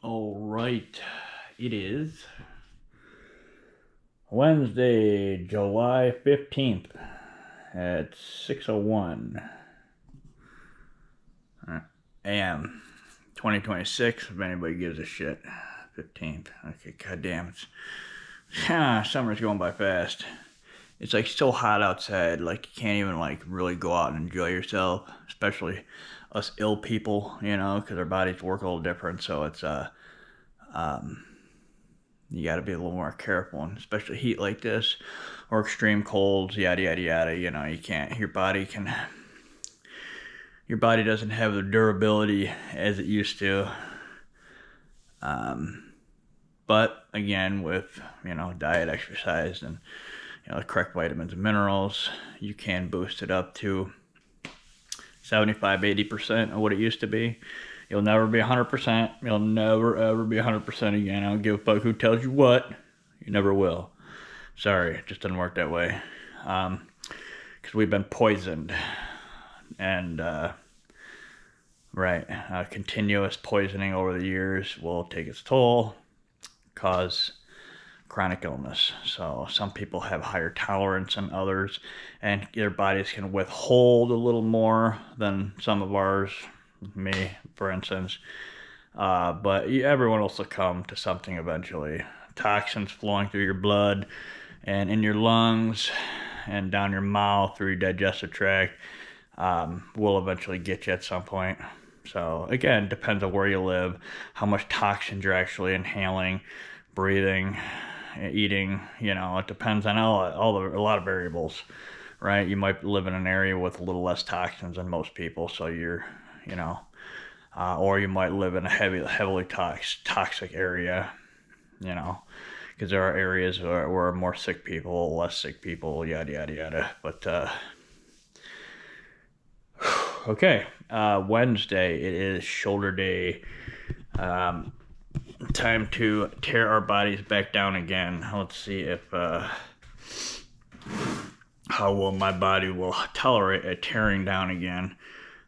All right, it is Wednesday, July 15th at 6:01 a.m. 2026, if anybody gives a shit. 15th. Okay, goddamn, summer's going by fast. It's like so hot outside, like you can't even like really go out and enjoy yourself, especially us ill people, because our bodies work a little different. So it's um, you got to be a little more careful, and especially heat like this or extreme colds, yada yada yada. You can't. Your body doesn't have the durability as it used to. But again, with diet, exercise, and the correct vitamins and minerals, you can boost it up to 75-80% of what it used to be. You'll never be 100%. You'll never ever be 100% again. I don't give a fuck who tells you what. You never will. Sorry, it just doesn't work that way. Because we've been poisoned. And, continuous poisoning over the years will take its toll, cause chronic illness. So some people have higher tolerance than others, and their bodies can withhold a little more than some of ours, me for instance. But everyone will succumb to something eventually. Toxins flowing through your blood and in your lungs and down your mouth through your digestive tract will eventually get you at some point. So again, depends on where you live, how much toxins you're actually inhaling, breathing, eating. It depends on a lot of variables, right? You might live in an area with a little less toxins than most people, so or you might live in a heavily toxic area, because there are areas where more sick people, less sick people, yada yada yada. But okay, Wednesday, it is shoulder day. Time to tear our bodies back down again. Let's see if how well my body will tolerate a tearing down again.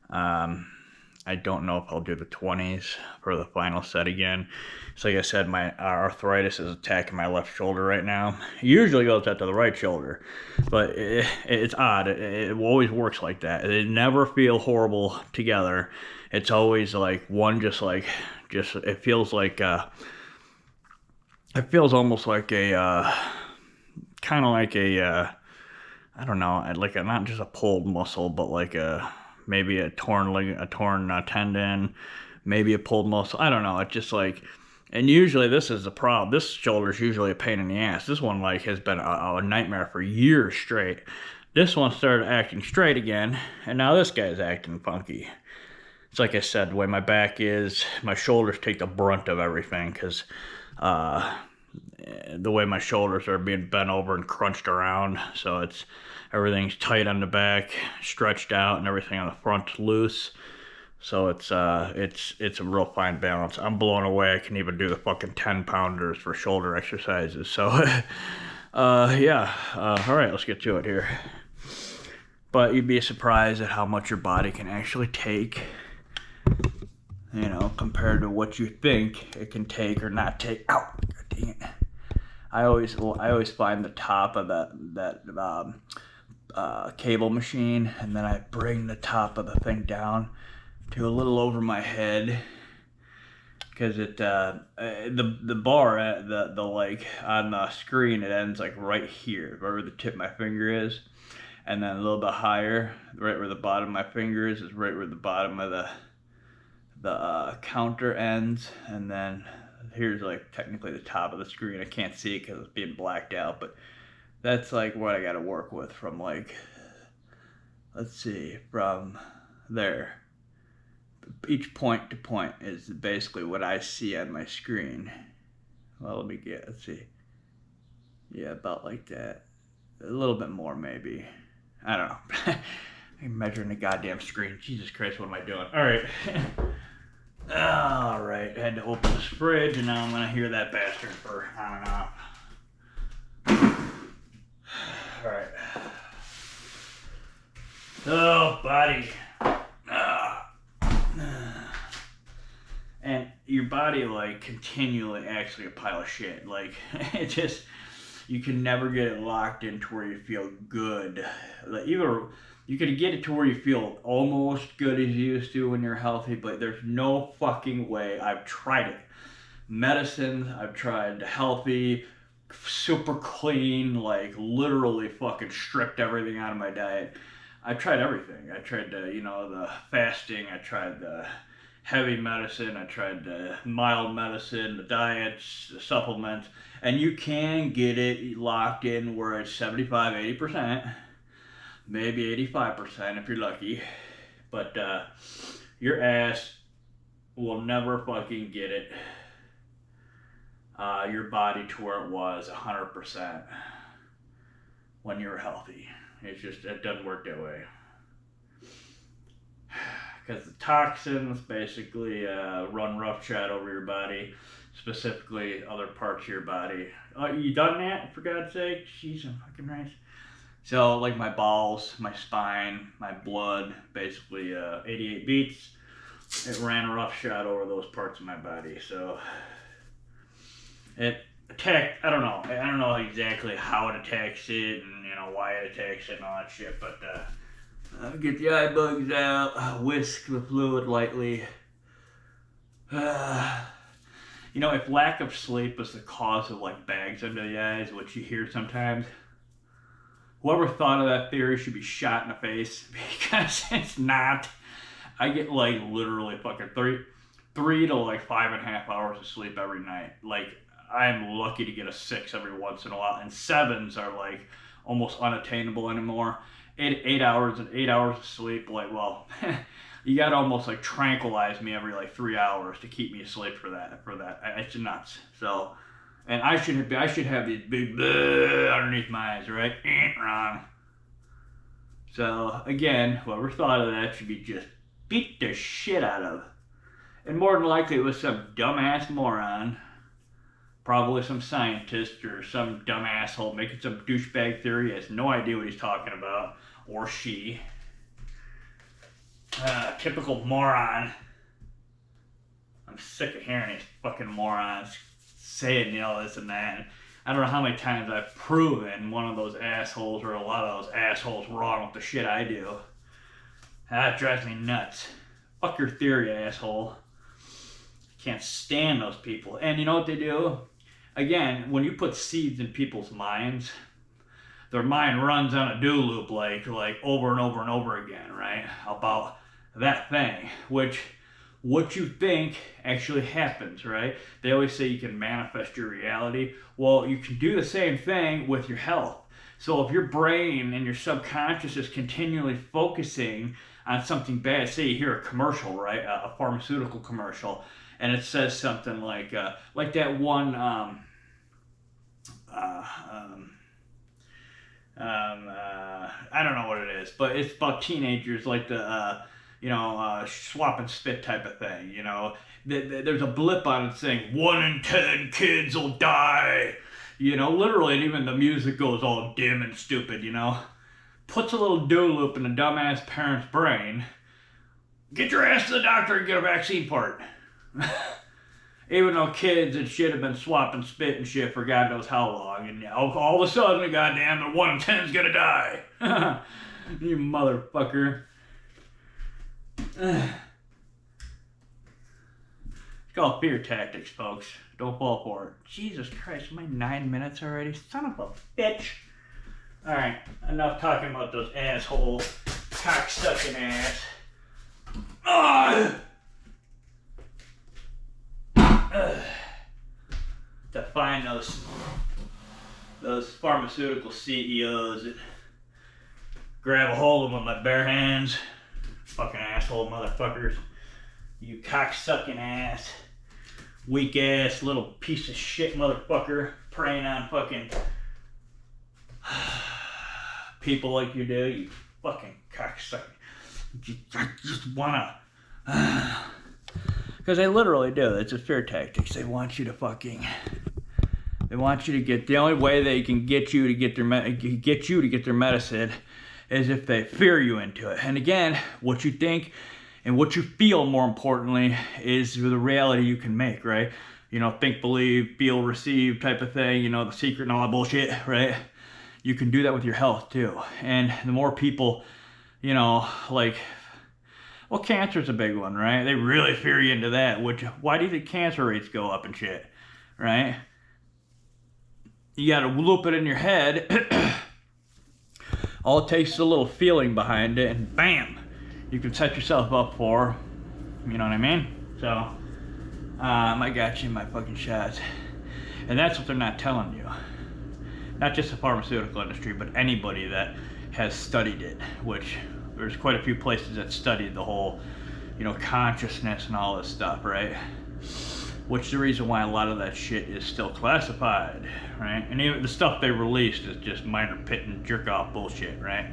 I don't know if I'll do the 20s for the final set again. So like I said, my arthritis is attacking my left shoulder right now. It usually goes out to the right shoulder, but it's odd. It always works like that. They never feel horrible together. It's always like one it feels like it feels almost like a kind of like a I don't know, like not just a pulled muscle, but like maybe a torn tendon, maybe a pulled muscle. I don't know. It's just like, and usually this is the problem. This shoulder's usually a pain in the ass. This one has been a nightmare for years straight. This one started acting straight again, and now this guy's acting funky. It's like I said, the way my back is, my shoulders take the brunt of everything because the way my shoulders are being bent over and crunched around. So everything's tight on the back, stretched out, and everything on the front's loose. So it's a real fine balance. I'm blown away. I can even do the fucking 10-pounders for shoulder exercises. So yeah. All right, let's get to it here. But you'd be surprised at how much your body can actually take, compared to what you think it can take or not take. Ow, God dang it. I always find the top of that cable machine, and then I bring the top of the thing down to a little over my head, because the bar at the like on the screen, it ends like right here, wherever the tip of my finger is, and then a little bit higher, right where the bottom of my finger is right where the bottom of the counter ends, and then here's like technically the top of the screen. I can't see it because it's being blacked out, but that's like what I got to work with from like, let's see, from there. Each point to point is basically what I see on my screen. Well, let's see. Yeah, about like that. A little bit more maybe. I don't know. I'm measuring the goddamn screen. Jesus Christ, what am I doing? All right. All right, I had to open this fridge, and now I'm gonna hear that bastard for on and off. All right. Oh, buddy. And your body like continually acts like a pile of shit. Like it just, you can never get it locked into where you feel good. Like either you can get it to where you feel almost good as you used to when you're healthy, but there's no fucking way. I've tried it. Medicine, I've tried healthy, super clean, like literally fucking stripped everything out of my diet. I tried everything. I tried the fasting, I tried the heavy medicine, I tried the mild medicine, the diets, the supplements, and you can get it locked in where it's 75, 80%, maybe 85% if you're lucky, but your ass will never fucking get it, your body to where it was 100% when you're healthy. It's just, it doesn't work that way. Because the toxins basically run roughshod over your body, specifically other parts of your body. You done that, for God's sake? Jeez, I'm fucking nice. So, like my balls, my spine, my blood, basically 88 beats, it ran roughshod over those parts of my body. So, it attacked, I don't know exactly how it attacks it and, why it attacks it and all that shit, but get the eye bugs out, whisk the fluid lightly. If lack of sleep is the cause of like bags under the eyes, which you hear sometimes, whoever thought of that theory should be shot in the face, because it's not. I get like literally fucking three to like 5.5 hours of sleep every night. Like I'm lucky to get a 6 every once in a while, and 7s are like almost unattainable anymore. 8 hours of sleep, like, well, you gotta almost like tranquilize me every like 3 hours to keep me asleep for that. It's nuts. So, and I should have these big underneath my eyes, right? Wrong. So again, whoever thought of that should be just beat the shit out of. And more than likely it was some dumbass moron, probably some scientist or some dumb asshole making some douchebag theory. He has no idea what he's talking about, or she. Typical moron. I'm sick of hearing these fucking morons saying, this and that. And I don't know how many times I've proven one of those assholes or a lot of those assholes wrong with the shit I do. That drives me nuts. Fuck your theory, asshole. Can't stand those people. And you know what they do? Again, when you put seeds in people's minds, their mind runs on a do loop like over and over and over again, right? About that thing, which what you think actually happens, right? They always say you can manifest your reality. Well, you can do the same thing with your health. So if your brain and your subconscious is continually focusing on something bad, say you hear a commercial, right? A pharmaceutical commercial, and it says something like that one, I don't know what it is, but it's about teenagers, like the, swap and spit type of thing, There's a blip on it saying 1 in 10 kids will die, literally, and even the music goes all dim and stupid, Puts a little do loop in the dumbass parent's brain. Get your ass to the doctor and get a vaccine part. Even though kids and shit have been swapping spit and shit for God knows how long, and all of a sudden, goddamn, the 1 in 10 is gonna die. You motherfucker. It's called fear tactics, folks. Don't fall for it. Jesus Christ, am I 9 minutes already? Son of a bitch. Alright, enough talking about those asshole cock-sucking ass. To find those pharmaceutical CEOs that grab a hold of them with my bare hands. Fucking asshole motherfuckers. You cock-sucking ass, weak ass little piece of shit motherfucker preying on fucking people like you do. You fucking cocksucker. I just wanna. Because they literally do. It's a fear tactics. They want you to fucking. They want you to get. The only way they can get you to get their medicine is if they fear you into it. And again, what you think And what you feel, more importantly, is the reality you can make, right? You know, think, believe, feel, receive type of thing, you know, the secret and all that bullshit, right? You can do that with your health too. And the more people, you know, like, well, cancer's a big one, right? They really fear you into that, which, why do you think cancer rates go up and shit, right? You gotta loop it in your head. All it takes is a little feeling behind it, and bam, you can set yourself up for, you know what I mean? So, I got you in my fucking shots. And that's what they're not telling you. Not just the pharmaceutical industry, but anybody that has studied it, which there's quite a few places that studied the whole, you know, consciousness and all this stuff, right? Which is the reason why a lot of that shit is still classified, right? And even the stuff they released is just minor pit and jerk off bullshit, right?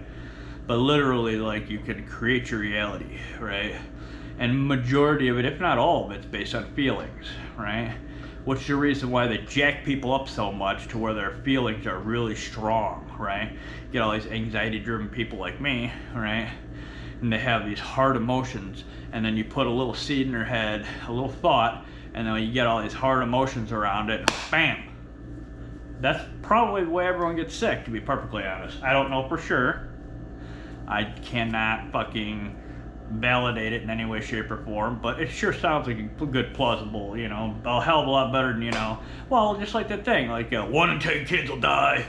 But literally, like, you can create your reality, right? And majority of it, if not all of it's based on feelings, right? Which is the reason why they jack people up so much to where their feelings are really strong, right? You get all these anxiety-driven people like me, right? And they have these hard emotions, and then you put a little seed in their head, a little thought, and then you get all these hard emotions around it, and bam! That's probably the way everyone gets sick, to be perfectly honest. I don't know for sure. I cannot fucking validate it in any way, shape, or form, but it sure sounds like a good plausible, you know, a hell of a lot better than, you know, well, just like that thing, like 1 in 10 kids will die.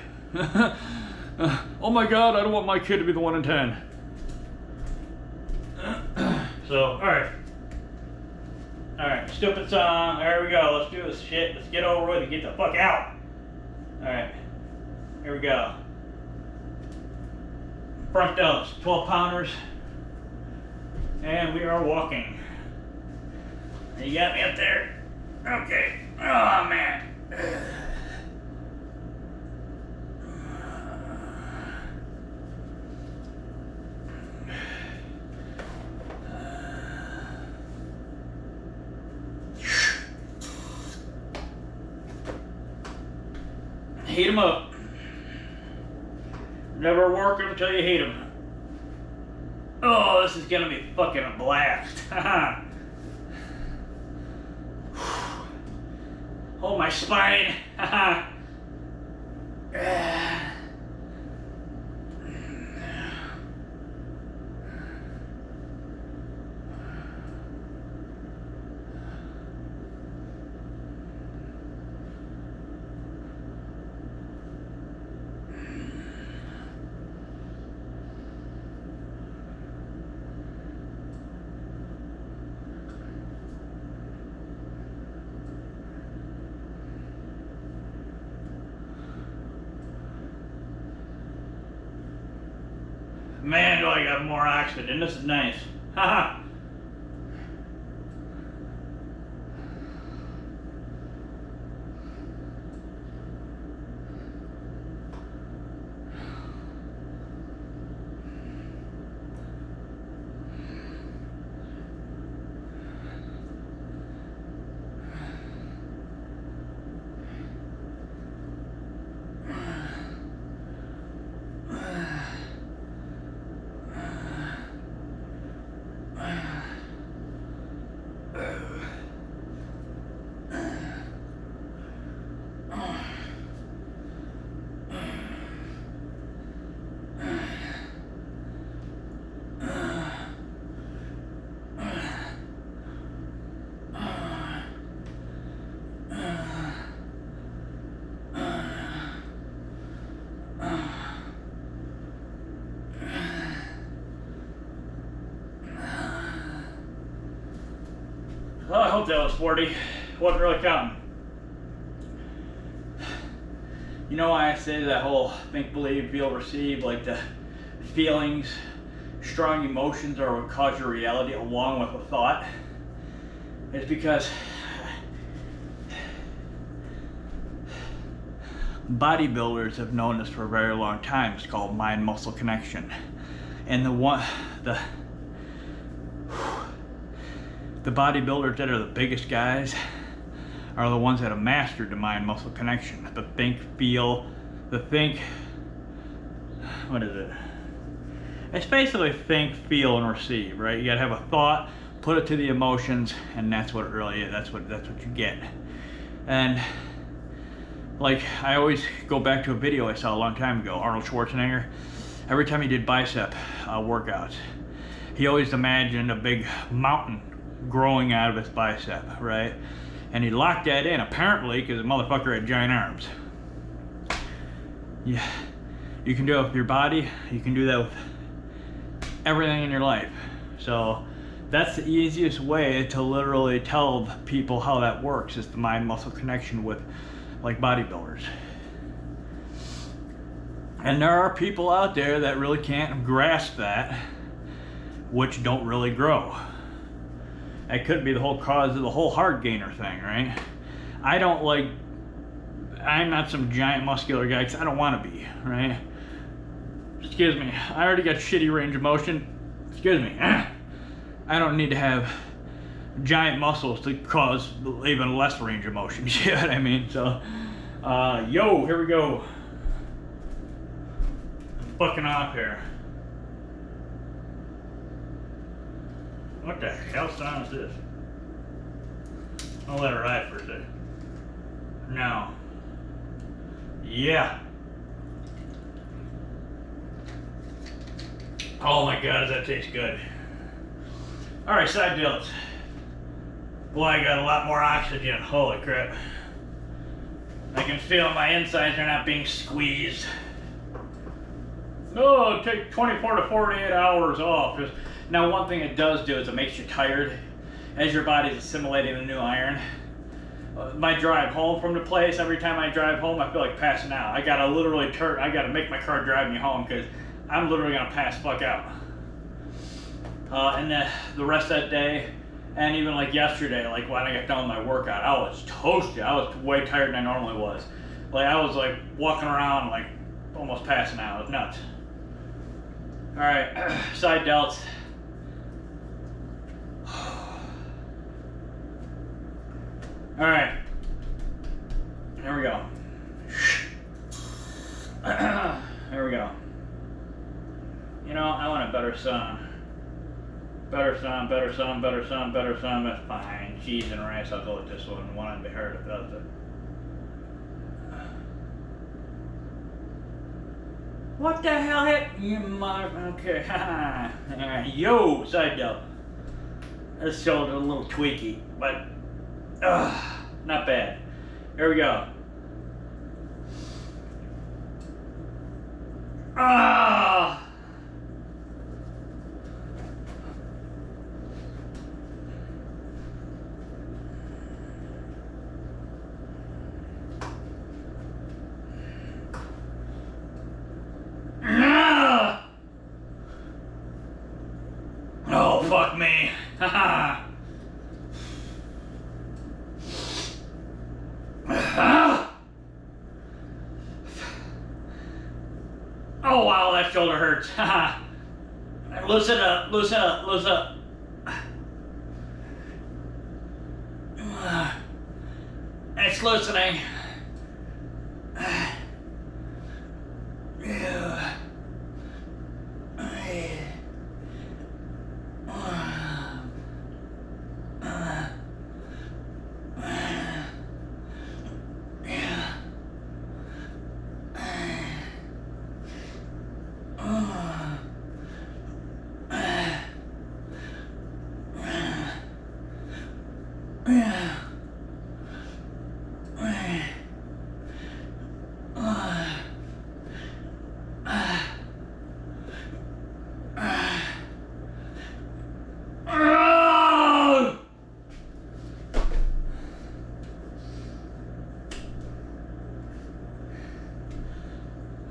Oh my god, I don't want my kid to be the 1 in 10. So, alright, stupid song, there we go, let's do this shit, let's get over with it, get the fuck out. Alright, here we go. Front delts, 12 pounders. And we are walking. You got me up there? Okay. Oh, man. Heat them up. Never work them until you heat them. Oh, this is gonna be fucking a blast. Hold my spine. Man, do I got more oxygen. This is nice. Haha. Well, I hope that was 40. Wasn't really counting. You know why I say that whole think, believe, feel, receive, like the feelings, strong emotions are what cause your reality along with a thought? It's because bodybuilders have known this for a very long time. It's called mind-muscle connection. And the bodybuilders that are the biggest guys are the ones that have mastered the mind-muscle connection. The think, feel, what is it? It's basically think, feel, and receive, right? You gotta have a thought, put it to the emotions, and that's what it really is. That's what you get. And like, I always go back to a video I saw a long time ago, Arnold Schwarzenegger. Every time he did bicep workouts, he always imagined a big mountain growing out of his bicep, right? And he locked that in, apparently, because the motherfucker had giant arms. Yeah, you can do it with your body, you can do that with everything in your life. So that's the easiest way to literally tell people how that works, is the mind-muscle connection with like bodybuilders. And there are people out there that really can't grasp that, which don't really grow. That could be the whole cause of the whole hard gainer thing, right? I'm not some giant muscular guy because I don't want to be, right? Excuse me, I already got shitty range of motion. Excuse me. I don't need to have giant muscles to cause even less range of motion. You know what I mean? So, yo, here we go. I'm fucking off here. What the hell sound is this? I'll let it ride for a second. Now. Yeah. Oh my god, does that taste good. Alright, side delts. Boy, I got a lot more oxygen. Holy crap. I can feel my insides are not being squeezed. No, it'll take 24 to 48 hours off. Now, one thing it does do is it makes you tired as your body's assimilating the new iron. My drive home from the place, every time I drive home, I feel like passing out. I gotta literally I gotta make my car drive me home because I'm literally gonna pass the fuck out. And the rest of that day, and even like yesterday, like when I got done with my workout, I was toasted. I was way tired than I normally was. Like I was like walking around like almost passing out. It was nuts. All right, side delts. All right, here we go. Here we go. You know, I want a better sun. Better sun, better sun, better sun, better sun. That's fine. Cheese and rice, I'll go with this one. One on the heart if that's it. What the hell hit you, mother? Okay, alright, yo, side delt. This shoulder a little tweaky, but not bad. Here we go. Ah! Oh, fuck me. Haha. Oh, wow, that shoulder hurts. Haha. Loosen up, loosen up, loosen up. It's loosening.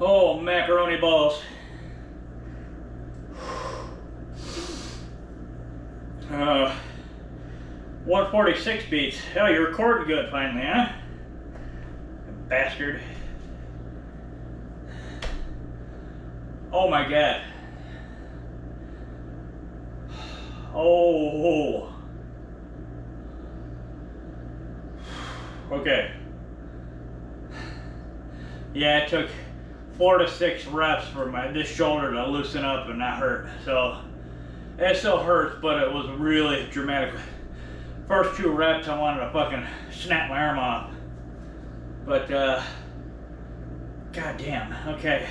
Oh, macaroni balls. 146 beats. Hell, you're recording good finally, huh? Bastard. Oh my god. Oh. Okay. Yeah, it took 4 to 6 reps for this shoulder to loosen up and not hurt. So it still hurts, but it was really dramatic. First 2 reps, I wanted to fucking snap my arm off. But god damn. Okay.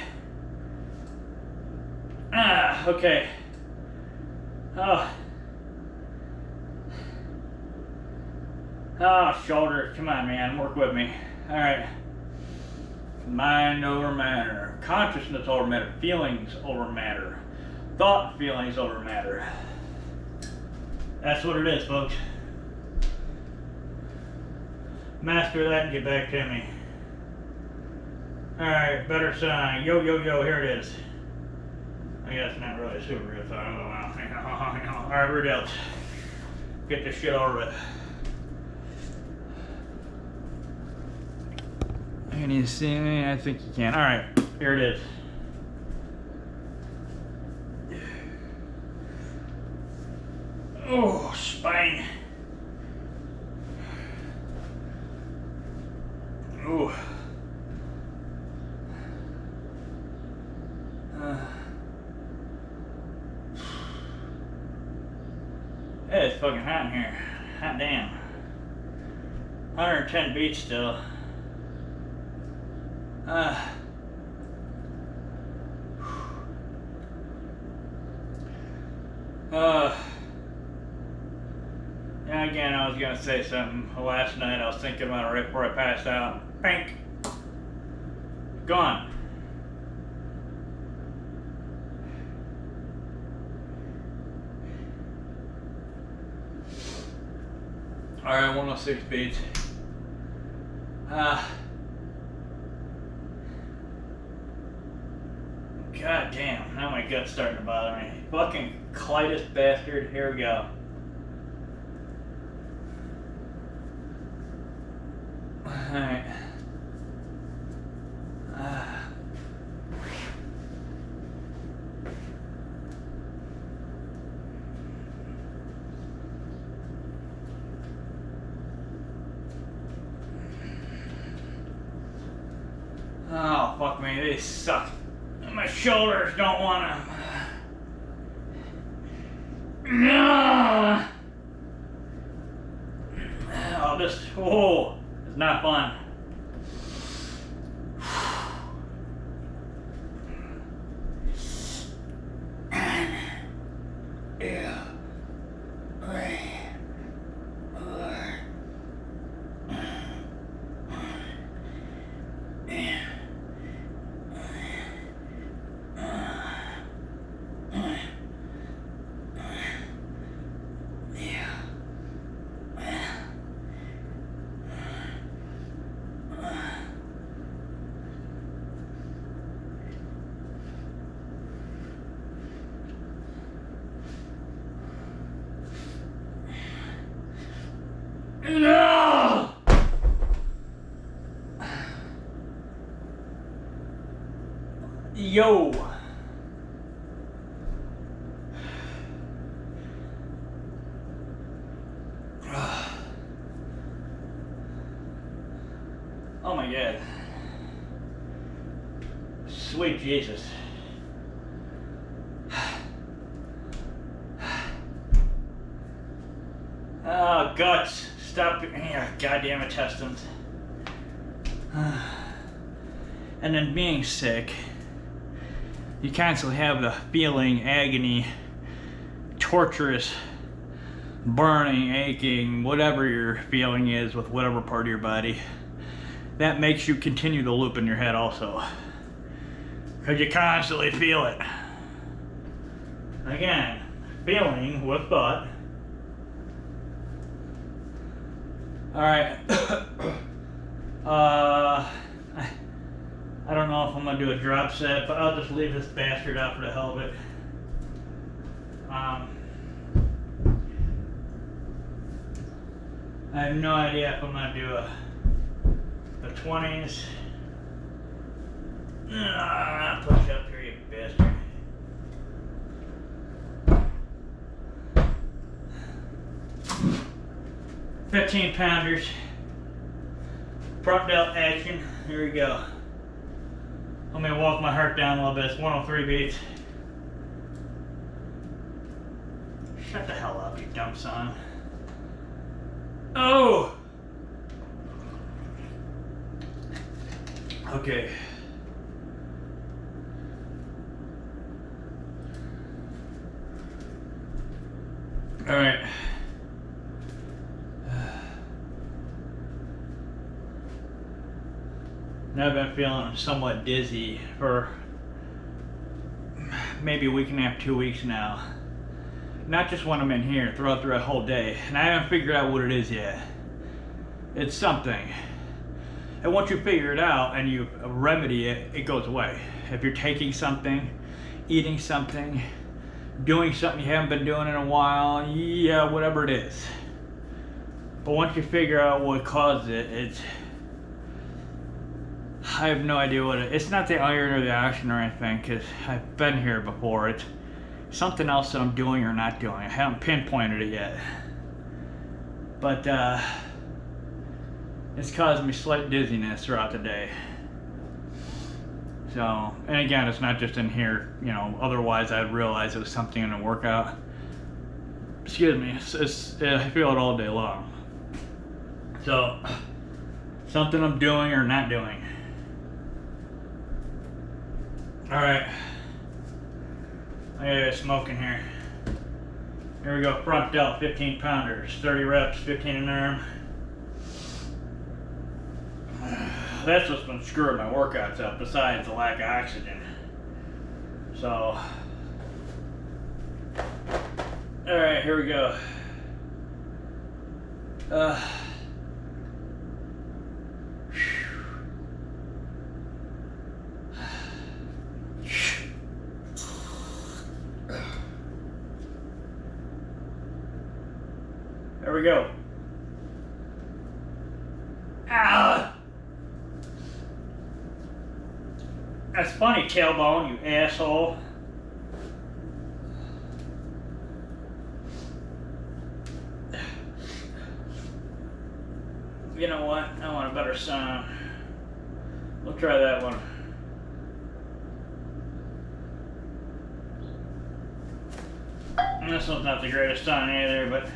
Okay. Oh, shoulders. Come on, man. Work with me. All right. Mind over matter. Consciousness over matter. Feelings over matter. Thought and feelings over matter. That's what it is, folks. Master that and get back to me. Alright, better sign. Yo, yo, yo, here it is. I guess not really super good, so I don't know. Alright, we're dealt. Get this shit over with. Can you see me? I think you can. Alright, here it is. Oh, spine. Ooh. It's fucking hot in here. Hot damn. 110 beats still. Yeah, again, I was gonna say something. Last night I was thinking about it right before I passed out. Pink. Gone. Alright, 106 beats. God damn, now my gut's starting to bother me. Fucking colitis bastard, here we go. Alright. Oh, fuck me, they suck. My shoulders don't want to. No. Oh, this. Oh, it's not fun. Yeah. No! Yo! Oh my God. Sweet Jesus. Oh, guts. Stop. Goddamn intestines. And then being sick, you constantly have the feeling, agony, torturous, burning, aching, whatever your feeling is with whatever part of your body. That makes you continue the loop in your head also. Because you constantly feel it. Again, feeling with thought. Alright. I don't know if I'm going to do a drop set, but I'll just leave this bastard out for the hell of it. I have no idea if I'm going to do the 20s. Push up here, you bastard. $15-pounders. Front delt action. Here we go. Let me walk my heart down a little bit. It's 103 beats. Shut the hell up, you dumb son. Oh! Okay. All right. Now I've been feeling somewhat dizzy for maybe a week and a half, 2 weeks now. Not just when I'm in here, throughout the whole day. And I haven't figured out what it is yet. It's something. And once you figure it out and you remedy it, it goes away. If you're taking something, eating something, doing something you haven't been doing in a while, yeah, whatever it is. But once you figure out what caused it, I have no idea what it's not the iron or the action or anything, because I've been here before. It's something else that I'm doing or not doing. I haven't pinpointed it yet. But it's caused me slight dizziness throughout the day. So, and again, it's not just in here, you know, otherwise I'd realize it was something in a workout. Excuse me, I feel it all day long. So, something I'm doing or not doing. Alright. I gotta get smoking here. Here we go, front delt, 15 pounders, 30 reps, 15 an arm. That's what's been screwing my workouts up, besides the lack of oxygen. So, alright, here we go. There we go. Ah! That's funny, tailbone, you asshole. You know what? I want a better sound. We'll try that one. And this one's not the greatest sound either, but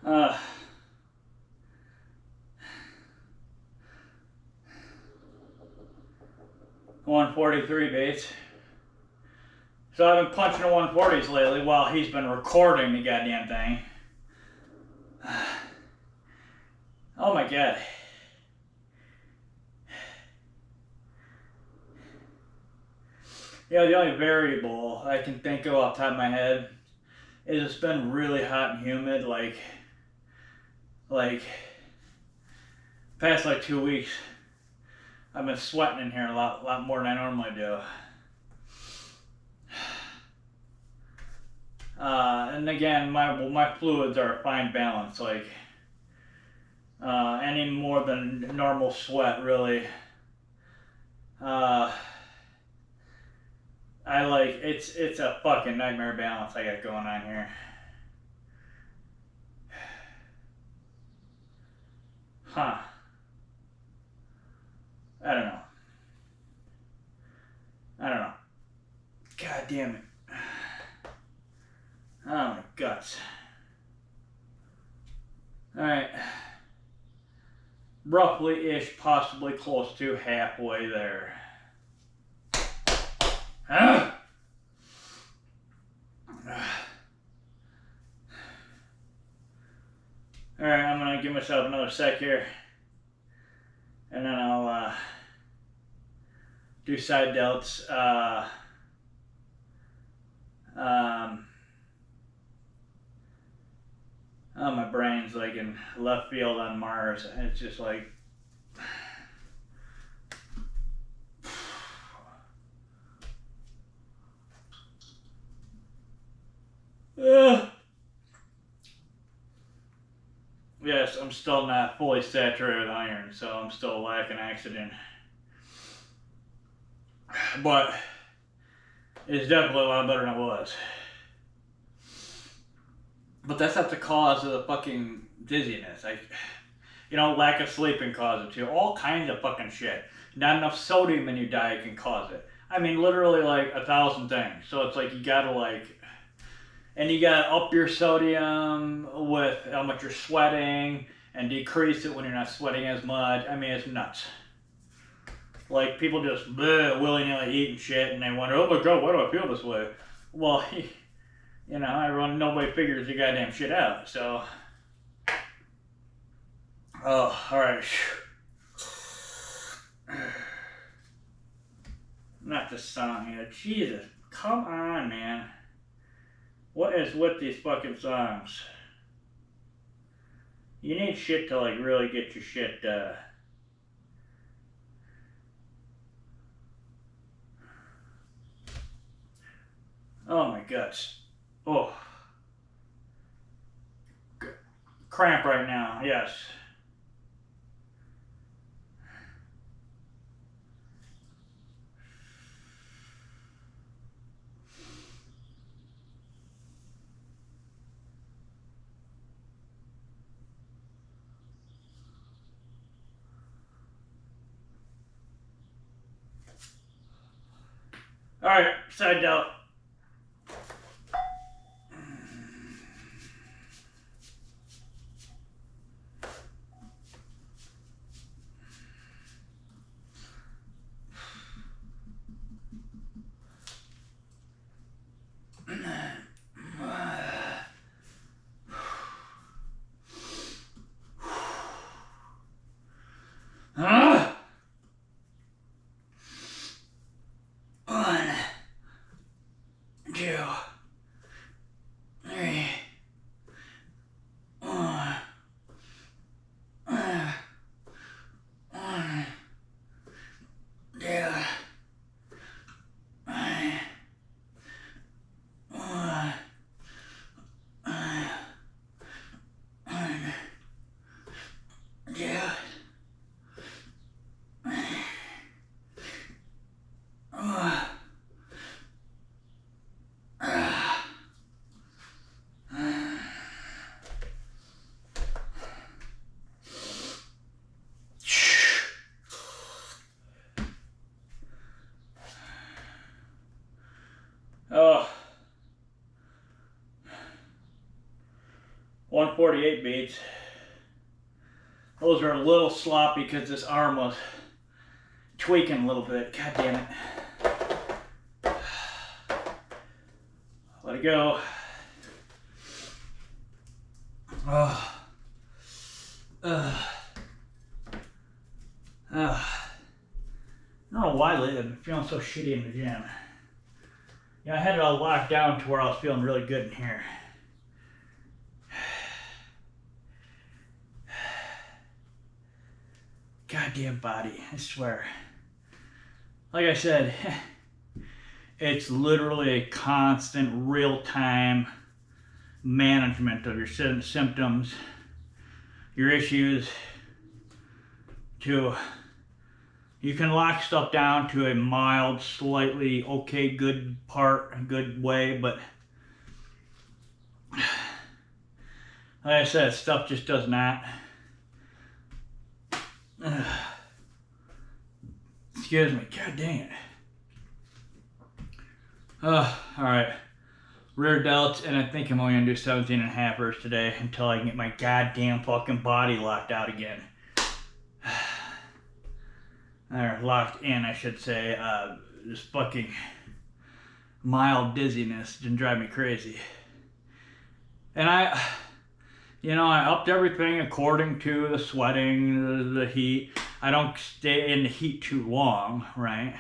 uh, 143 baits. So I've been punching the 140s lately while he's been recording the goddamn thing. Oh my god. You know, the only variable I can think of off the top of my head is it's been really hot and humid, like past like 2 weeks. I've been sweating in here a lot more than I normally do. And again, my fluids are a fine balance. Like, any more than normal sweat, really. It's a fucking nightmare balance I got going on here. Huh. I don't know. God damn it. Oh my guts. Alright. Roughly-ish, possibly close to halfway there. Alright, I'm gonna give myself another sec here. And then I'll do side delts. Oh, my brain's like in left field on Mars. It's just like... Yes, I'm still not fully saturated with iron, so I'm still lacking oxygen. But it's definitely a lot better than it was. But that's not the cause of the fucking dizziness. Lack of sleep can cause it too. All kinds of fucking shit. Not enough sodium in your diet can cause it. I mean, literally like 1,000 things. So it's like you gotta and you gotta up your sodium with how much you're sweating and decrease it when you're not sweating as much. I mean, it's nuts. Like, people just willy-nilly eating shit and they wonder, oh my god, why do I feel this way? Well, nobody figures your goddamn shit out, so. Oh, alright. Not this song here. Jesus, come on, man. What is with these fucking songs? You need shit to, like, really get your shit, Oh my guts. Oh. Cramp right now, yes. Alright, side delt. Oh, 148 beats. Those are a little sloppy because this arm was tweaking a little bit. God damn it. Let it go. Oh. I don't know why lately I've been feeling so shitty in the gym. Yeah, I had it all locked down to where I was feeling really good in here. Goddamn body, I swear. Like I said, it's literally a constant, real-time management of your symptoms, your issues, to, you can lock stuff down to a mild, slightly okay, good way, but like I said, stuff just does not. Excuse me, god dang it. Alright. Rear delts, and I think I'm only gonna do 17.5ers today until I can get my goddamn fucking body locked out again. Or locked in, I should say. This fucking mild dizziness didn't drive me crazy. And I upped everything according to the sweating, the heat. I don't stay in the heat too long, right?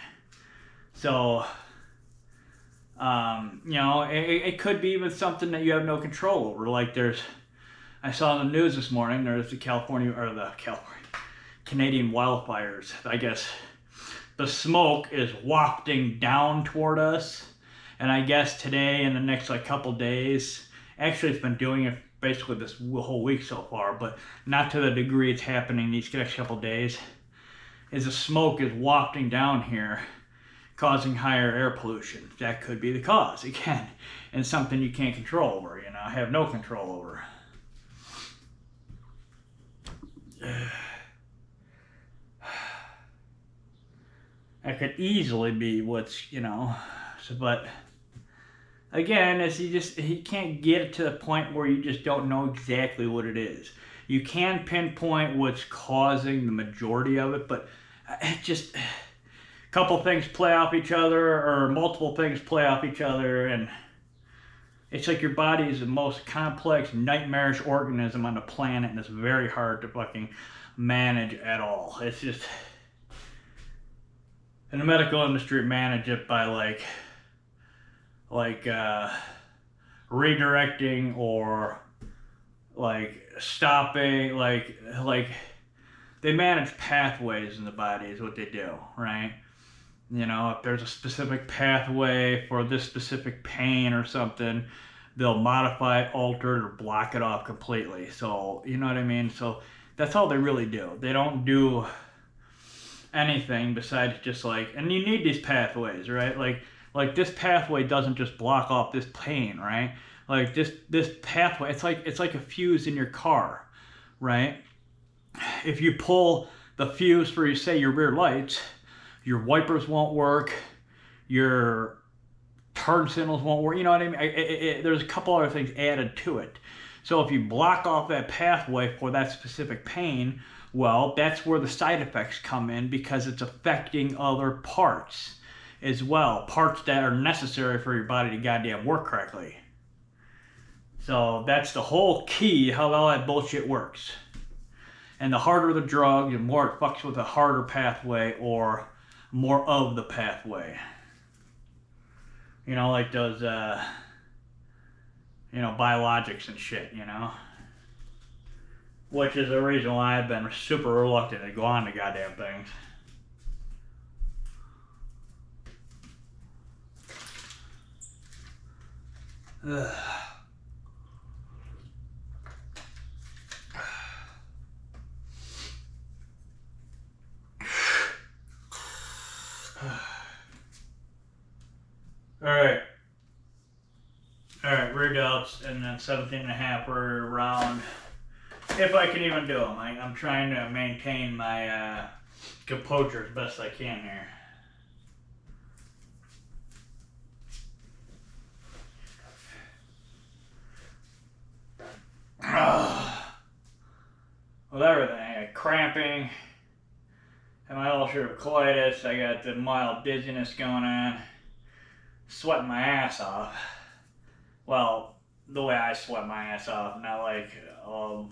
So, it could be even something that you have no control over. Like I saw in the news this morning, there's the Canadian wildfires. I guess the smoke is wafting down toward us. And I guess today and the next couple days, actually it's been doing it basically this whole week so far, but not to the degree it's happening these next couple days, is the smoke is wafting down here, causing higher air pollution. That could be the cause, again, and something you can't control over, have no control over. That could easily be what's, but again, he can't get it to the point where you just don't know exactly what it is. You can pinpoint what's causing the majority of it, but it just, a couple things play off each other, or multiple things play off each other, and it's like your body is the most complex, nightmarish organism on the planet, and it's very hard to fucking manage at all. It's just, in the medical industry, manage it by redirecting or stopping, they manage pathways in the body is what they do, right? If there's a specific pathway for this specific pain or something, they'll modify it, alter it, or block it off completely. So, you know what I mean? So that's all they really do. They don't do anything besides just and you need these pathways, right? Like this pathway doesn't just block off this pain, right? Like this pathway, it's like a fuse in your car, right? If you pull the fuse for, say, your rear lights, your wipers won't work, your turn signals won't work, you know what I mean? There's a couple other things added to it. So if you block off that pathway for that specific pain, well, that's where the side effects come in, because it's affecting other parts as well. Parts that are necessary for your body to goddamn work correctly. So that's the whole key, how all that bullshit works. And the harder the drug, the more it fucks with a harder pathway or more of the pathway. Like those, biologics and shit, Which is the reason why I've been super reluctant to go on to goddamn things. Ugh. Alright, rear delts, and then 17.5 per round, if I can even do them. I'm trying to maintain my composure as best I can here. With everything, I got cramping, and my ulcerative colitis, I got the mild dizziness going on, sweating my ass off. Well, the way I sweat my ass off, not like a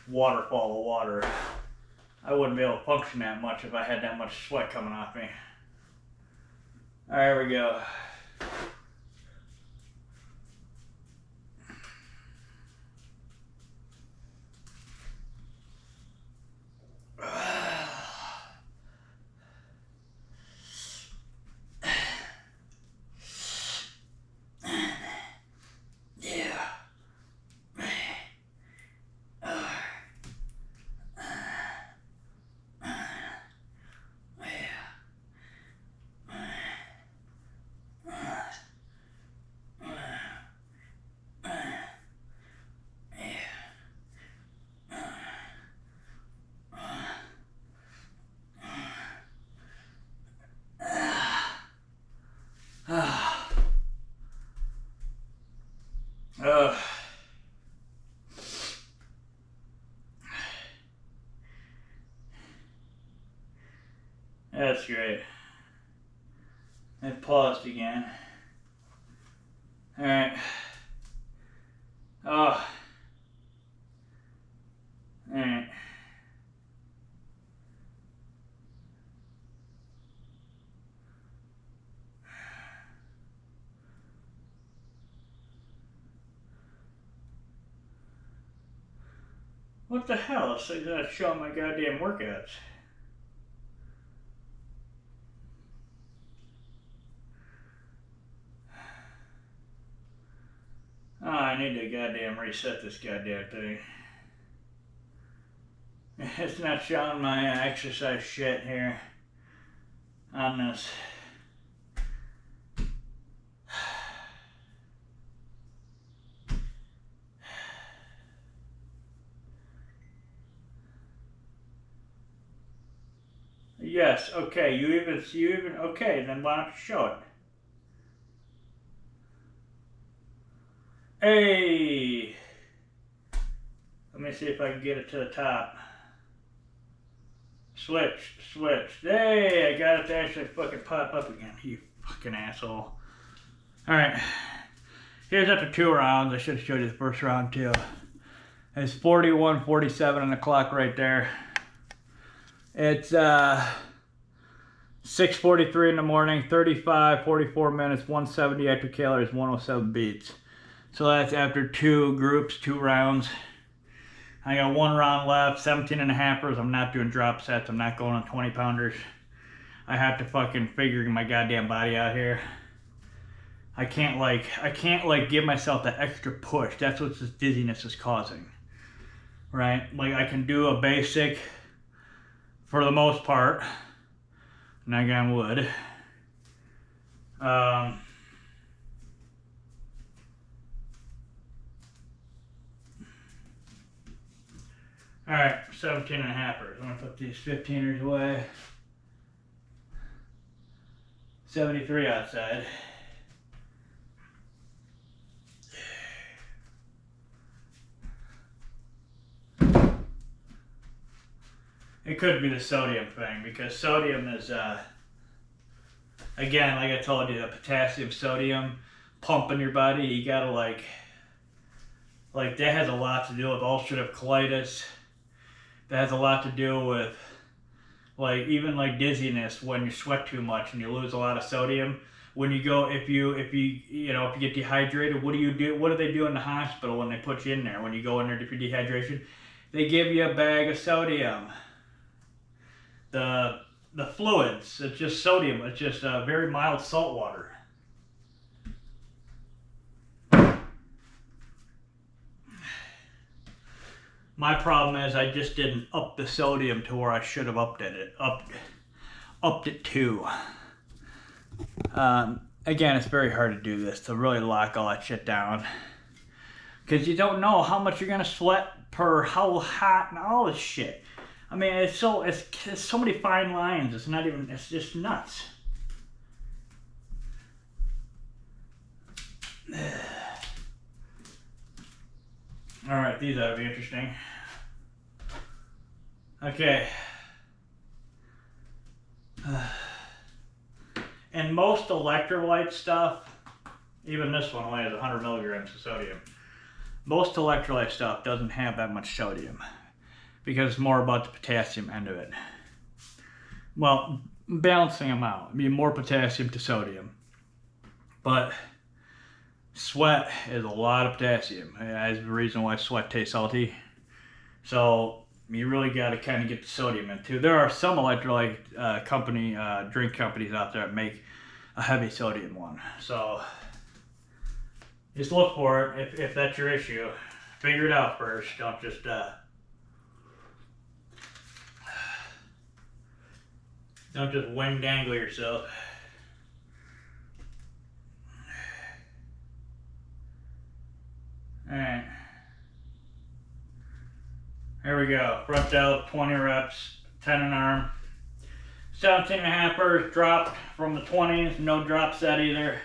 waterfall of water. I wouldn't be able to function that much if I had that much sweat coming off me. Alright, here we go. That's great. I've paused again. Alright. Oh. Alright. What the hell? So you gotta show my goddamn workouts. Oh, I need to goddamn reset this goddamn thing. It's not showing my exercise shit here on this. Yes, okay, you even, okay, then why don't you show it? Hey! Let me see if I can get it to the top. Switch. Hey, I got it to actually fucking pop up again, you fucking asshole. Alright, here's after 2 rounds. I should have showed you the first round too. It's 41:47 on the clock right there. It's 6:43 in the morning, 44 minutes, 170 active calories, 107 beats. So that's after 2 groups, 2 rounds. I got 1 round left, 17 and a halfers. I'm not doing drop sets. I'm not going on 20 pounders. I have to fucking figure my goddamn body out here. I can't give myself that extra push. That's what this dizziness is causing. Right? Like I can do a basic for the most part. Knock on wood. Alright, 17 and a halfers. I'm gonna put these 15ers away. 73 outside. It could be the sodium thing, because sodium is, again, like I told you, the potassium, sodium pump in your body. You gotta like that has a lot to do with ulcerative colitis. That has a lot to do with like even like dizziness when you sweat too much and you lose a lot of sodium. When you go, if you get dehydrated, what do you do? What do they do in the hospital when they put you in there? When you go in there for dehydration, they give you a bag of sodium. The fluids, it's just sodium. It's just very mild salt water. My problem is I just didn't up the sodium to where I should have upped it to. Again, it's very hard to do this, to really lock all that shit down, because you don't know how much you're gonna sweat per how hot and all this shit. I mean, it's so many fine lines. It's just nuts. All right, these ought to be interesting. Okay. And most electrolyte stuff, even this one only has 100 milligrams of sodium. Most electrolyte stuff doesn't have that much sodium, because it's more about the potassium end of it. Well, balancing them out. I mean, more potassium to sodium. But sweat is a lot of potassium. That's the reason why sweat tastes salty. So you really got to kind of get the sodium in too. There are some electrolyte drink companies out there that make a heavy sodium one. So just look for it if that's your issue. Figure it out first. Don't just wing dangle yourself. Alright. Here we go. Front delt, 20 reps, 10 an arm. 17 and a halfers, dropped from the 20s. No drop set either.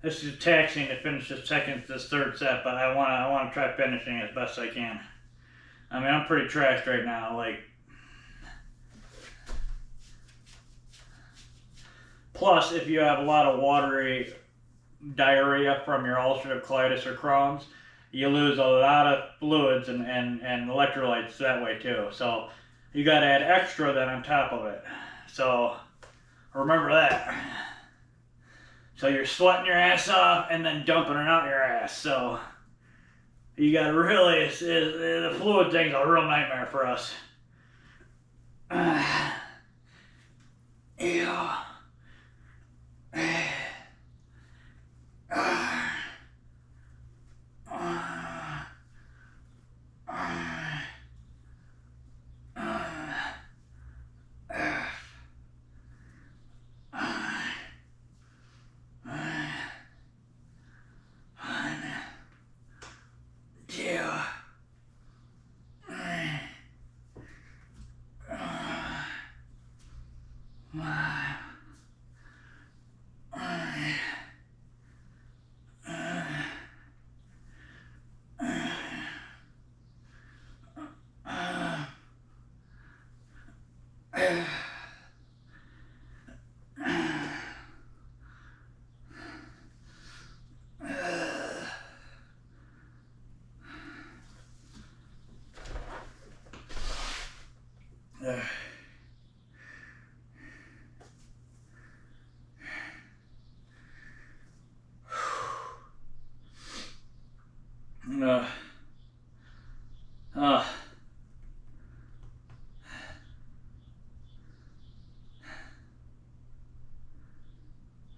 This is taxing to finish this third set, but I wanna try finishing as best I can. I mean, I'm pretty trashed right now. Like, plus, if you have a lot of watery diarrhea from your ulcerative colitis or Crohn's, you lose a lot of fluids and electrolytes that way too. So you got to add extra then on top of it. So remember that. So you're sweating your ass off and then dumping it out your ass. So you got to really, the fluid thing's a real nightmare for us. Ew.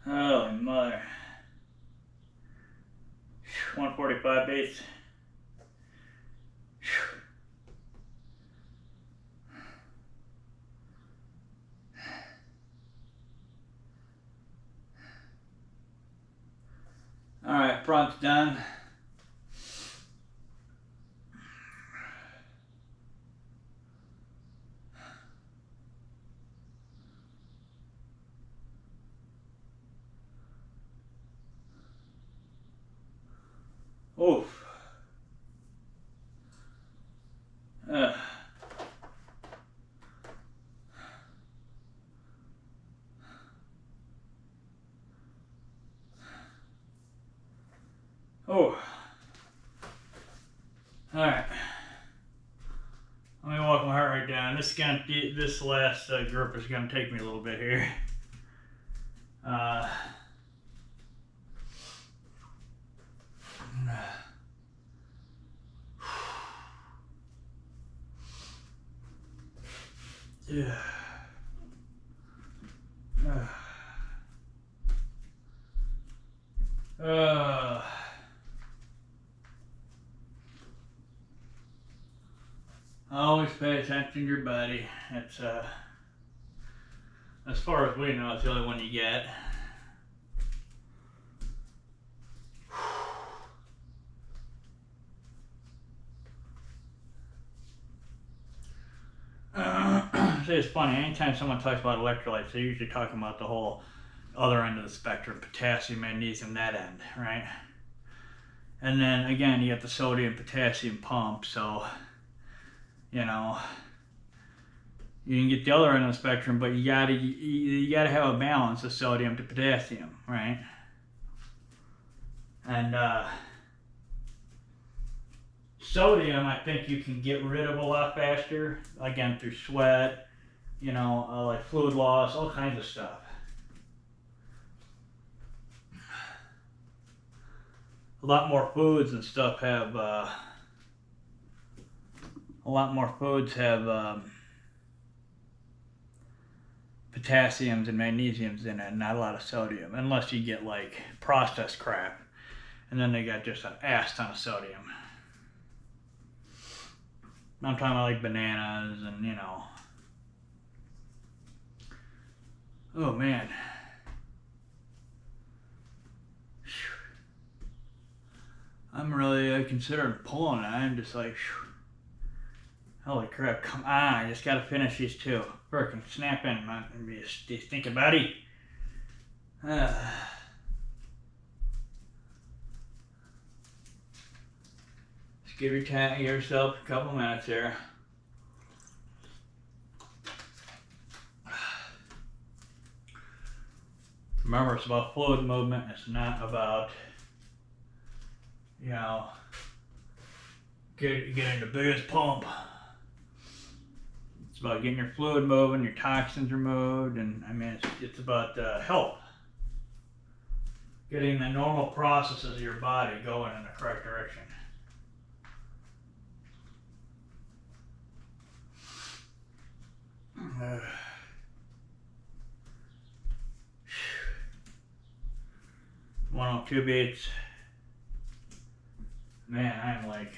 Holy mother. 145 base. Alright, front's done. Oof. Oh. Alright. Let me walk my heart rate down. This last group is gonna take me a little bit here. Yeah. Always pay attention to your body. It's as far as we know, it's the only one you get. It's funny, anytime someone talks about electrolytes, they're usually talking about the whole other end of the spectrum, potassium, magnesium, that end, right? And then again, you got the sodium, potassium pump, so, you know, you can get the other end of the spectrum, but you gotta have a balance of sodium to potassium, right? And sodium, I think you can get rid of a lot faster, again, through sweat, you know, like fluid loss, all kinds of stuff. A lot more foods and stuff have, potassiums and magnesiums in it, not a lot of sodium, unless you get like processed crap. And then they got just an ass ton of sodium. I'm talking about like bananas and, you know. Oh man. I'm really considering pulling it. I'm just like, holy crap, come on, I just gotta finish these two. Frickin' snap in, man, and be a stinking buddy. Just give yourself a couple minutes here. Remember, it's about fluid movement. It's not about, you know, getting the biggest pump. It's about getting your fluid moving, your toxins removed, and I mean, it's about health. Getting the normal processes of your body going in the correct direction. Uh, 102 beats. Man, I'm like...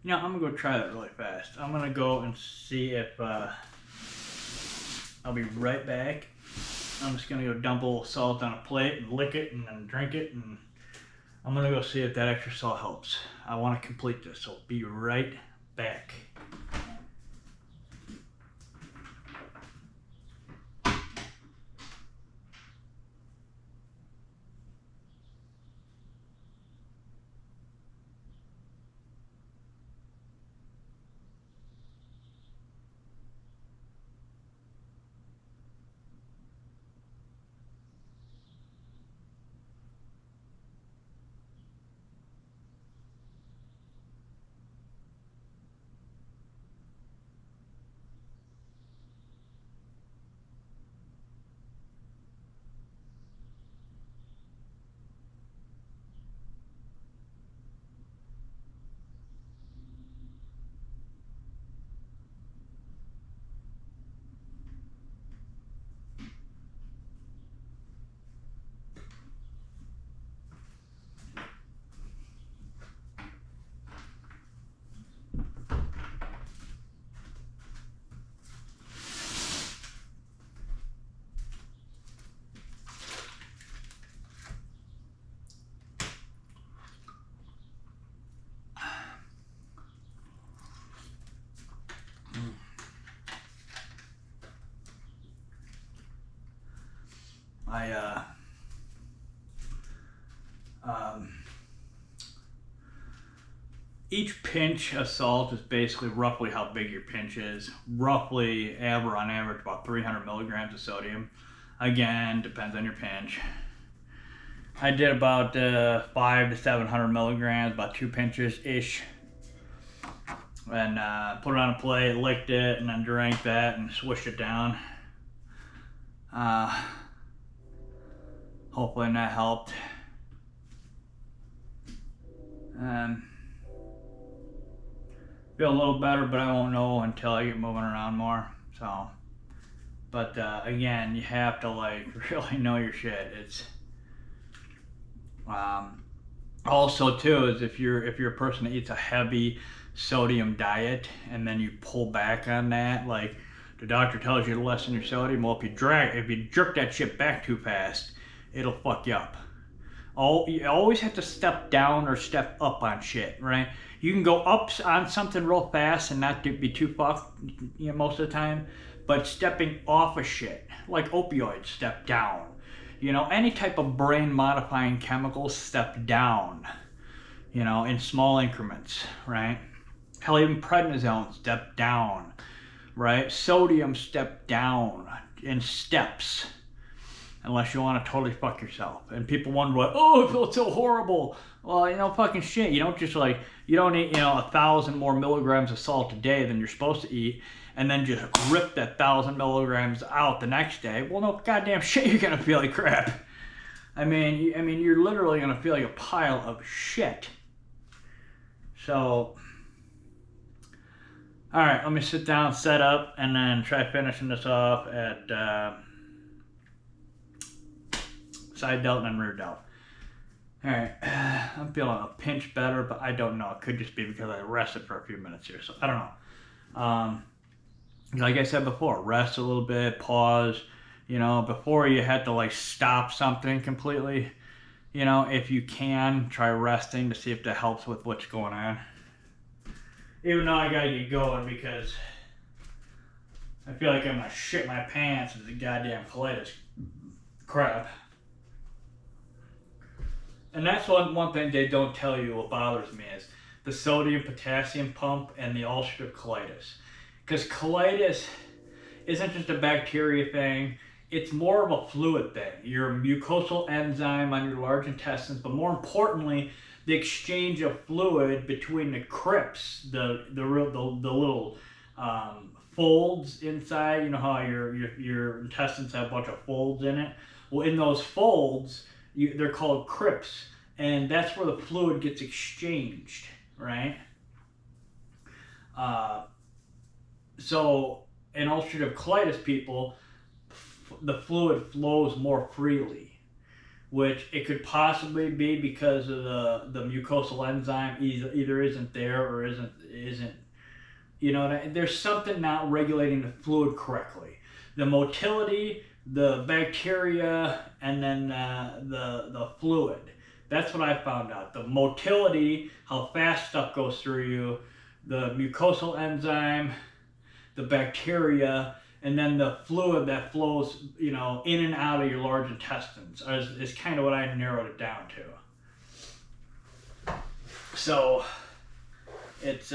You know, I'm gonna go try that really fast. I'm gonna go and see if I'll be right back. I'm just gonna go dump a little salt on a plate and lick it and then drink it, and I'm gonna go see if that extra salt helps. I want to complete this, so be right back. Each pinch of salt is basically roughly how big your pinch is. Roughly, on average, about 300 milligrams of sodium. Again, depends on your pinch. I did about 500 to 700 milligrams, about 2 pinches-ish. And put it on a plate, licked it, and then drank that and swished it down. Hopefully that helped. Feel a little better, but I won't know until I get moving around more. So, but again, you have to like really know your shit. It's also too is if you're a person that eats a heavy sodium diet and then you pull back on that, like the doctor tells you to lessen your sodium. Well, if you jerk that shit back too fast, it'll fuck you up. You always have to step down or step up on shit, right? You can go up on something real fast and not be too fucked, you know, most of the time. But stepping off of shit, like opioids, step down. You know, any type of brain modifying chemicals, step down. You know, in small increments, right? Hell, even prednisone, step down, right? Sodium, step down in steps. Unless you want to totally fuck yourself. And people wonder, what, oh, I feel so horrible. Well, you know, fucking shit. You don't just like, you don't eat, 1,000 more milligrams of salt a day than you're supposed to eat, and then just rip that 1,000 milligrams out the next day. Well, no goddamn shit, you're going to feel like crap. I mean, you're literally going to feel like a pile of shit. So, all right, let me sit down, set up, and then try finishing this off at side delt and then rear delt. All right, I'm feeling a pinch better, but I don't know. It could just be because I rested for a few minutes here, so I don't know. Like I said before, rest a little bit, pause. Before you had to like stop something completely. If you can, try resting to see if that helps with what's going on. Even though I gotta get going because I feel like I'm gonna shit my pants with the goddamn colitis crap. And that's one thing they don't tell you what bothers me is the sodium potassium pump and the ulcerative colitis. Because colitis isn't just a bacteria thing, it's more of a fluid thing. Your mucosal enzyme on your large intestines, but more importantly, the exchange of fluid between the crypts, the little folds inside. You know how your intestines have a bunch of folds in it? Well, in those folds, they're called crypts, and that's where the fluid gets exchanged, right? So in ulcerative colitis people, the fluid flows more freely, which it could possibly be because of the mucosal enzyme either isn't there or isn't you know, there's something not regulating the fluid correctly. The motility, the bacteria, and then the fluid. That's what I found out. The motility, how fast stuff goes through you, the mucosal enzyme, the bacteria, and then the fluid that flows, you know, in and out of your large intestines is kind of what I narrowed it down to. So it's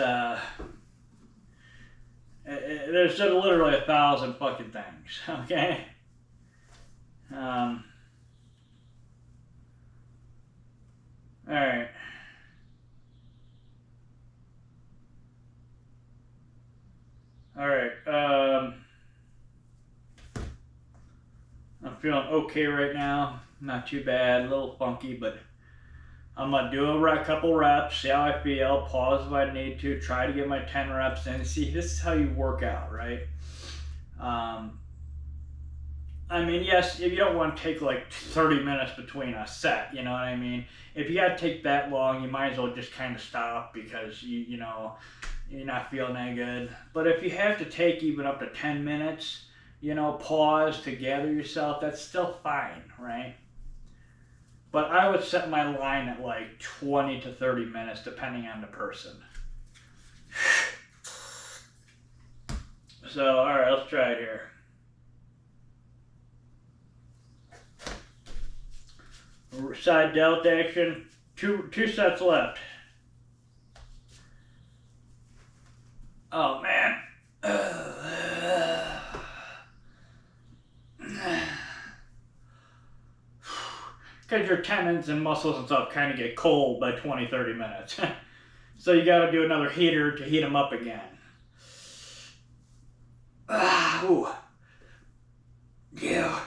there's just literally 1,000 fucking things, okay? All right. All right. I'm feeling okay right now. Not too bad. A little funky, but I'm gonna do a couple reps, see how I feel, pause if I need to, try to get my 10 reps in. See, this is how you work out, right? I mean, yes, if you don't want to take like 30 minutes between a set, you know what I mean? If you gotta take that long, you might as well just kind of stop because you know, you're not feeling that good. But if you have to take even up to 10 minutes, you know, pause to gather yourself, that's still fine, right? But I would set my line at like 20 to 30 minutes depending on the person. So, alright, let's try it here. Side delt action, two sets left. Oh man. Because your tendons and muscles and stuff kind of get cold by 20-30 minutes. So you got to do another heater to heat them up again. Ooh. Yeah.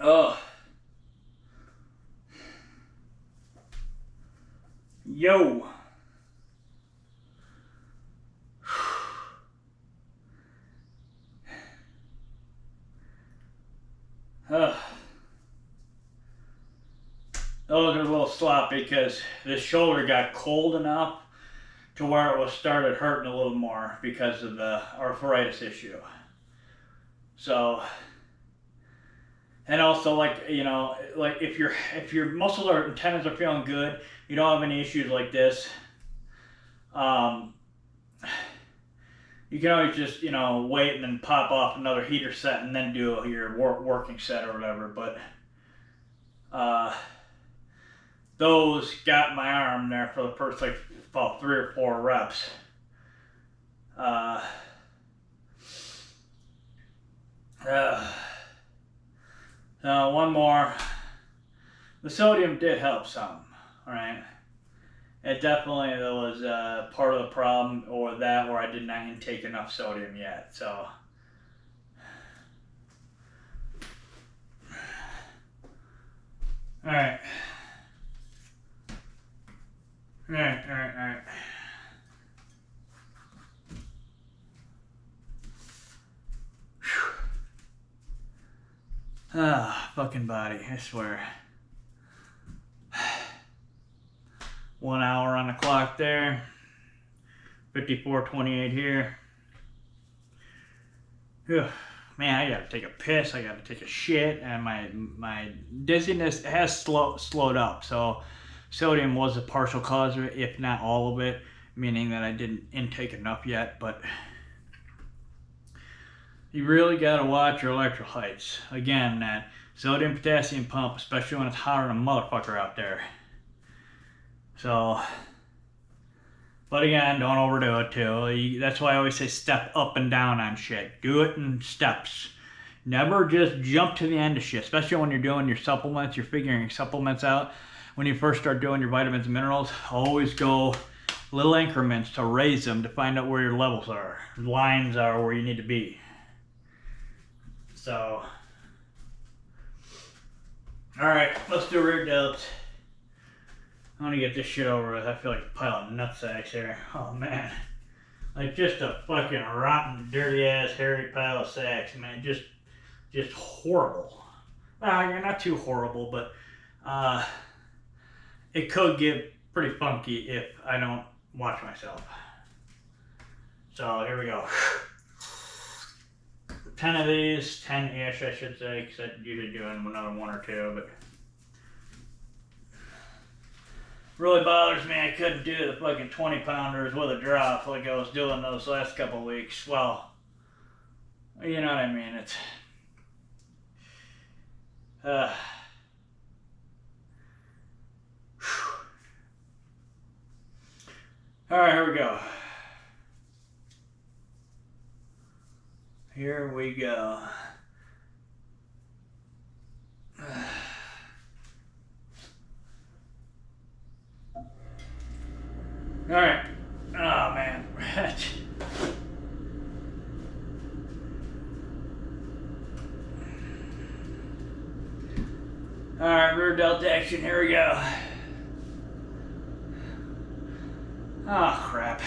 Oh. Yo. That was a little sloppy because this shoulder got cold enough to where it was started hurting a little more because of the arthritis issue. So, and also like, you know, like if your muscles and tendons are feeling good, you don't have any issues like this, you can always just, you know, wait and then pop off another heater set and then do your working set or whatever. But those got my arm there for the first like about 3 or 4 reps. One more. The sodium did help some, right? It definitely was part of the problem, or I did not intake enough sodium yet. So, all right. Ah, fucking body, I swear. 1 hour on the clock there. 54:28 here. Whew. Man, I gotta take a piss, I gotta take a shit, and my dizziness has slowed up. So sodium was a partial cause of it, if not all of it, meaning that I didn't intake enough yet. But you really gotta watch your electrolytes. Again, that sodium potassium pump, especially when it's hotter than a motherfucker out there. So, but again, don't overdo it too. That's why I always say step up and down on shit. Do it in steps. Never just jump to the end of shit, especially when you're doing your supplements, you're figuring your supplements out. When you first start doing your vitamins and minerals, always go little increments to raise them to find out where your levels are, lines are where you need to be. So, alright, let's do rear delts. I want to get this shit over with. I feel like a pile of nutsacks here. Oh man. Like just a fucking rotten, dirty ass, hairy pile of sacks, man. Just horrible. Well, you're not too horrible, but it could get pretty funky if I don't watch myself. So here we go. 10 of these, 10-ish I should say, because I'm usually doing another 1 or 2, but really bothers me I couldn't do the fucking 20 pounders with a drop like I was doing those last couple weeks. Well, you know what I mean. It's alright, here we go. Here we go. Alright. Oh man. Alright, rear delt action, here we go. Oh crap.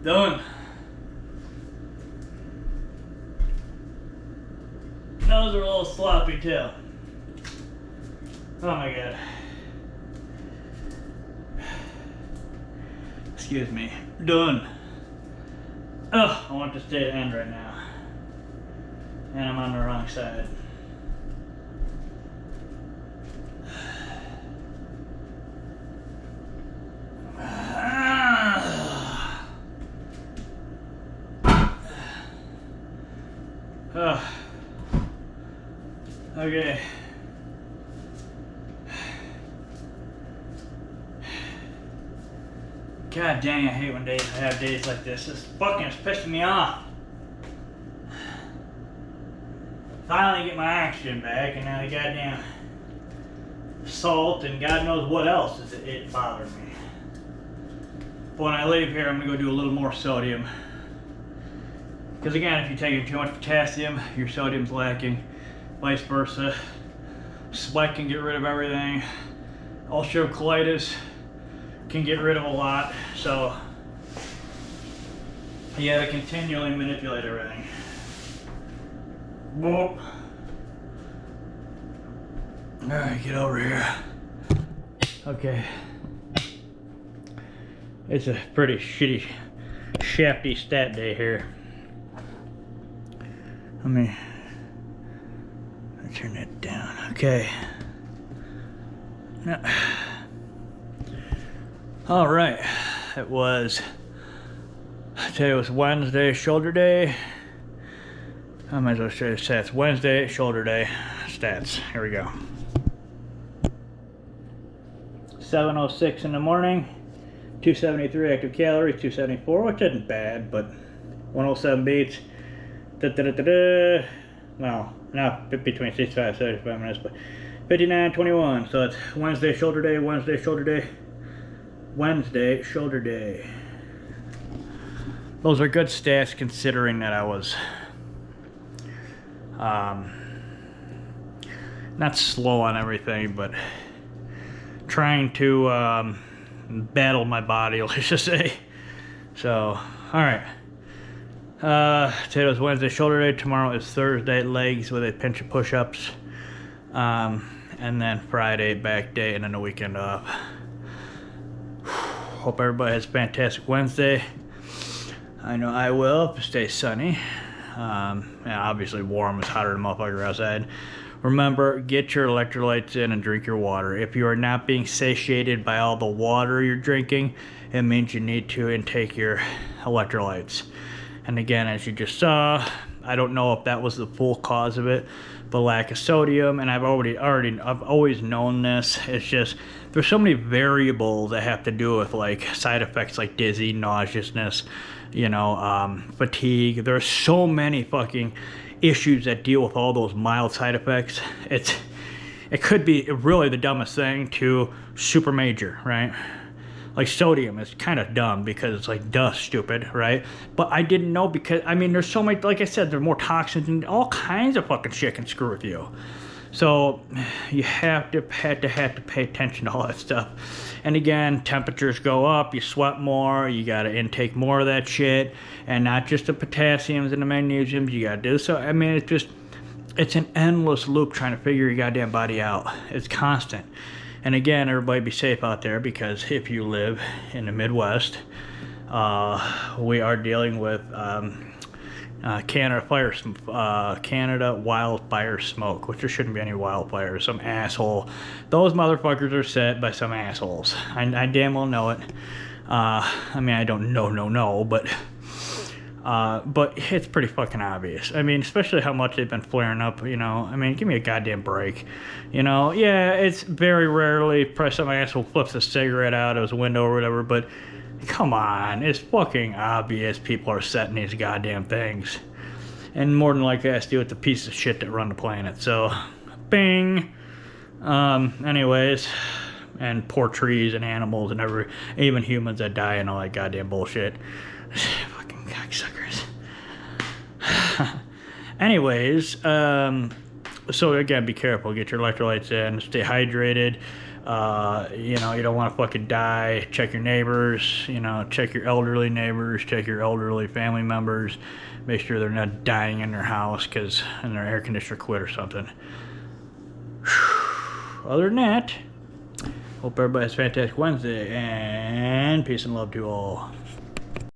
Done. Those are a little sloppy too. Oh my god. Excuse me. Done. Oh, I want this day to end right now. And I'm on the wrong side. Okay. God dang, I hate when I have days like this. This fucking is pissing me off. Finally get my oxygen back, and now the goddamn salt and God knows what else is it bothers me. But when I leave here, I'm gonna go do a little more sodium. Because again, if you're taking too much potassium, your sodium's lacking. Vice versa. Sweat can get rid of everything. Ulcerative colitis can get rid of a lot. So you gotta continually manipulate everything. Whoop. Alright, get over here. Okay. It's a pretty shitty, shafty stat day here. Let me turn that down. Okay. Now, all right. It was, today was Wednesday, shoulder day. I might as well show you the stats. Wednesday, shoulder day, stats. Here we go. 7:06 in the morning, 273 active calories, 274, which isn't bad, but 107 beats. Well, Now between 65 75 minutes, but 59:21. So it's Wednesday shoulder day. Wednesday shoulder day. Wednesday shoulder day. Those are good stats considering that I was not slow on everything, but trying to battle my body, let's just say. So, alright. Today was Wednesday shoulder day. Tomorrow is Thursday legs with a pinch of push-ups. And then Friday back day, and then the weekend off. Hope everybody has a fantastic Wednesday. I know I will if it stays sunny. Yeah, obviously warm is hotter than motherfucker outside. Remember, get your electrolytes in and drink your water. If you are not being satiated by all the water you're drinking, it means you need to intake your electrolytes. And again, as you just saw, I don't know if that was the full cause of it, the lack of sodium, and I've always known this. It's just there's so many variables that have to do with like side effects like dizzy, nauseousness, you know, fatigue. There's so many fucking issues that deal with all those mild side effects. It could be really the dumbest thing to super major, right? Like sodium is kind of dumb because it's like, duh, stupid, right? But I didn't know because, I mean, there's so many, like I said, there's more toxins and all kinds of fucking shit can screw with you. So you have to pay attention to all that stuff. And again, temperatures go up, you sweat more, you got to intake more of that shit, and not just the potassiums and the magnesiums, you got to do so. I mean, it's an endless loop trying to figure your goddamn body out. It's constant. And again, everybody be safe out there, because if you live in the Midwest, we are dealing with Canada wildfire smoke, which there shouldn't be any wildfires. Some asshole. Those motherfuckers are set by some assholes. I damn well know it. I mean, I don't know, but it's pretty fucking obvious. I mean, especially how much they've been flaring up, you know. I mean, give me a goddamn break. You know, yeah, it's very rarely probably some asshole flips a cigarette out of his window or whatever, but come on, it's fucking obvious people are setting these goddamn things. And more than likely, it has to do with the piece of shit that run the planet. So, bing. Anyways, and poor trees and animals and even humans that die and all that goddamn bullshit. Fucking cocksuckers. Anyways, so again, be careful. Get your electrolytes in. Stay hydrated. You know, you don't want to fucking die. Check your neighbors. You know, check your elderly neighbors. Check your elderly family members. Make sure they're not dying in their house and their air conditioner quit or something. Other than that, hope everybody has a fantastic Wednesday, and peace and love to all.